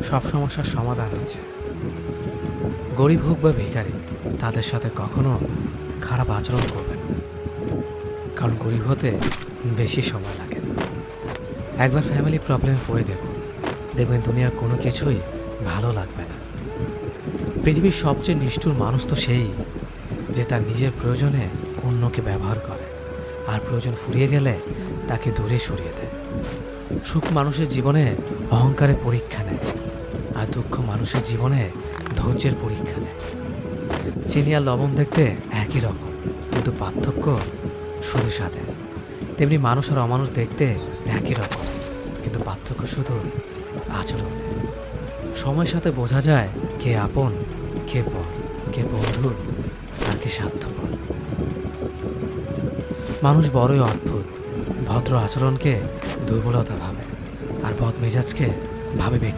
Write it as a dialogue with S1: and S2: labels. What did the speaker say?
S1: সব সমস্যার সমাধান আছে। গরিব হোক বা ভিখারি, তাদের সাথে কখনো খারাপ আচরণ করবেন না, কারণ গরিব হতে বেশি সময় লাগে না। একবার ফ্যামিলি প্রবলেমে পড়ে দেখুন, দেখবেন দুনিয়ার কোনো কিছুই ভালো লাগবে না। পৃথিবীর সবচেয়ে নিষ্ঠুর মানুষ তো সেই, যে তার নিজের প্রয়োজনে অন্যকে ব্যবহার করে, আর প্রয়োজন ফুরিয়ে গেলে তাকে দূরে সরিয়ে দেয়। সুখ মানুষের জীবনে অহংকারের পরীক্ষা নেয়, আর দুঃখ মানুষের জীবনে ধৈর্যের পরীক্ষা নেয়। চিনি আর লবণ দেখতে একই রকম, কিন্তু পার্থক্য শুধু স্বাদে। তেমনি মানুষ আর অমানুষ দেখতে একই রকম, কিন্তু পার্থক্য শুধু আচরণে। সময়ের সাথে বোঝা যায় কে আপন, কে পর, কে বন্ধু, আর কে স্বার্থপর। মানুষ বড়ই অদ্ভুত। ভদ্র আচরণকে দুর্বলতা ভাবে, আর বদ মেজাজকে ভাবে ব্যক্তি।